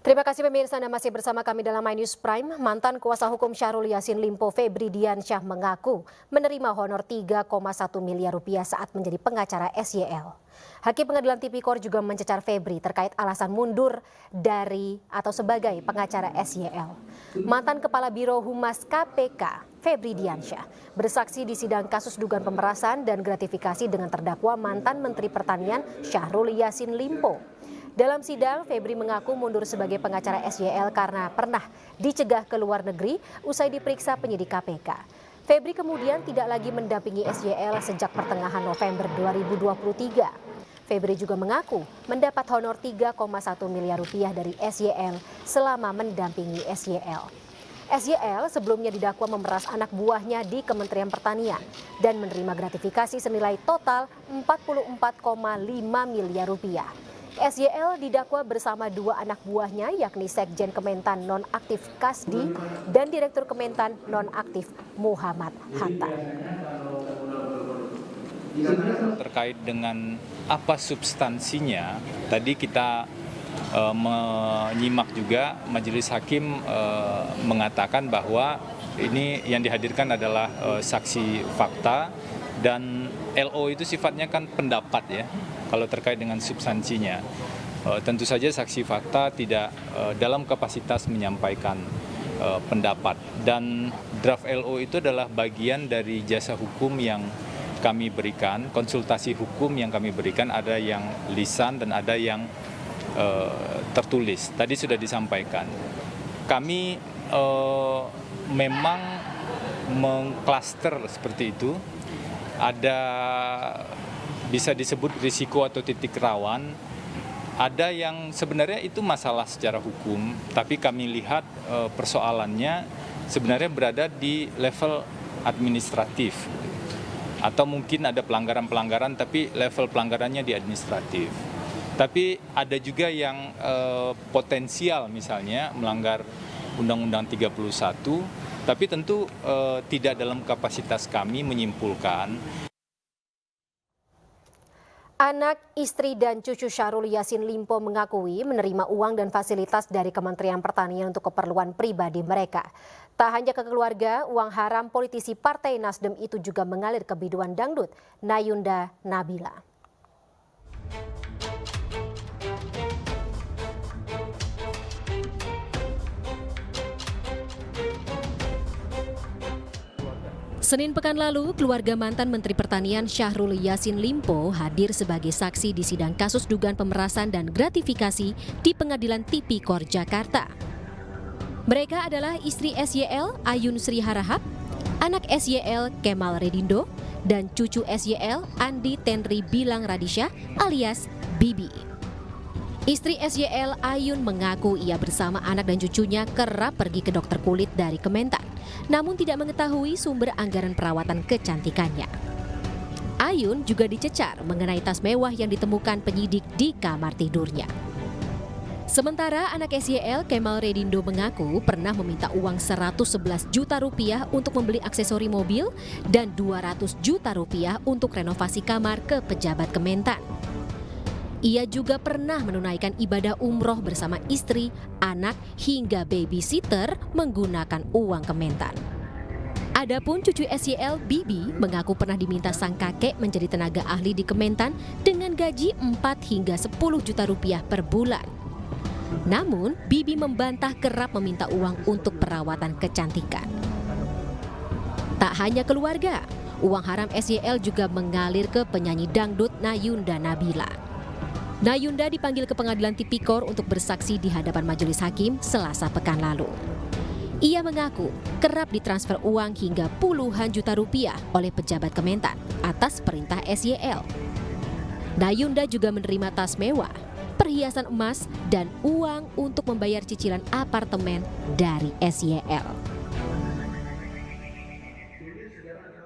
Terima kasih pemirsa, Anda masih bersama kami dalam My News Prime. Mantan kuasa hukum Syahrul Yassin Limpo, Febri Diansyah, mengaku menerima honor 3,1 miliar rupiah saat menjadi pengacara SYL. Hakim Pengadilan Tipikor juga mencecar Febri terkait alasan mundur dari atau sebagai pengacara SYL. Mantan Kepala Biro Humas KPK, Febri Diansyah, bersaksi di sidang kasus dugaan pemerasan dan gratifikasi dengan terdakwa mantan Menteri Pertanian Syahrul Yassin Limpo. Dalam sidang, Febri mengaku mundur sebagai pengacara SYL karena pernah dicegah ke luar negeri usai diperiksa penyidik KPK. Febri kemudian tidak lagi mendampingi SYL sejak pertengahan November 2023. Febri juga mengaku mendapat honor 3,1 miliar rupiah dari SYL selama mendampingi SYL. SYL sebelumnya didakwa memeras anak buahnya di Kementerian Pertanian dan menerima gratifikasi senilai total 44,5 miliar rupiah. SYL didakwa bersama dua anak buahnya yakni Sekjen Kementan nonaktif Kasdi dan Direktur Kementan nonaktif Muhammad Hatta. Terkait dengan apa substansinya, tadi kita menyimak juga majelis hakim mengatakan bahwa ini yang dihadirkan adalah saksi fakta dan LO itu sifatnya kan pendapat ya. Kalau terkait dengan substansinya, tentu saja saksi fakta tidak dalam kapasitas menyampaikan pendapat, dan draft LO itu adalah bagian dari jasa hukum yang kami berikan, konsultasi hukum yang kami berikan, ada yang lisan dan ada yang tertulis. Tadi sudah disampaikan. Kami memang mengklaster seperti itu. Ada bisa disebut risiko atau titik rawan, ada yang sebenarnya itu masalah secara hukum, tapi kami lihat persoalannya sebenarnya berada di level administratif, atau mungkin ada pelanggaran-pelanggaran tapi level pelanggarannya di administratif. Tapi ada juga yang potensial, misalnya melanggar Undang-Undang 31, tapi tentu tidak dalam kapasitas kami menyimpulkan. Anak, istri, dan cucu Syahrul Yassin Limpo mengakui menerima uang dan fasilitas dari Kementerian Pertanian untuk keperluan pribadi mereka. Tak hanya ke keluarga, uang haram politisi Partai Nasdem itu juga mengalir ke biduan dangdut Nayunda Nabila. Senin pekan lalu, keluarga mantan Menteri Pertanian Syahrul Yassin Limpo hadir sebagai saksi di sidang kasus dugaan pemerasan dan gratifikasi di Pengadilan Tipikor Jakarta. Mereka adalah istri SYL Ayun Sri Harahap, anak SYL Kemal Redindo, dan cucu SYL Andi Tenri Bilang Radisha alias Bibi. Istri SYL Ayun mengaku ia bersama anak dan cucunya kerap pergi ke dokter kulit dari Kementan, namun tidak mengetahui sumber anggaran perawatan kecantikannya. Ayun juga dicecar mengenai tas mewah yang ditemukan penyidik di kamar tidurnya. Sementara anak SYL Kemal Redindo mengaku pernah meminta uang 111 juta rupiah untuk membeli aksesori mobil dan 200 juta rupiah untuk renovasi kamar ke pejabat Kementan. Ia juga pernah menunaikan ibadah umroh bersama istri, anak, hingga babysitter menggunakan uang Kementan. Adapun cucu SYL, Bibi, mengaku pernah diminta sang kakek menjadi tenaga ahli di Kementan dengan gaji 4 hingga 10 juta rupiah per bulan. Namun, Bibi membantah kerap meminta uang untuk perawatan kecantikan. Tak hanya keluarga, uang haram SYL juga mengalir ke penyanyi dangdut Nayunda Nabila. Nayunda dipanggil ke Pengadilan Tipikor untuk bersaksi di hadapan majelis hakim Selasa pekan lalu. Ia mengaku kerap ditransfer uang hingga puluhan juta rupiah oleh pejabat Kementan atas perintah SYL. Nayunda juga menerima tas mewah, perhiasan emas, dan uang untuk membayar cicilan apartemen dari SYL.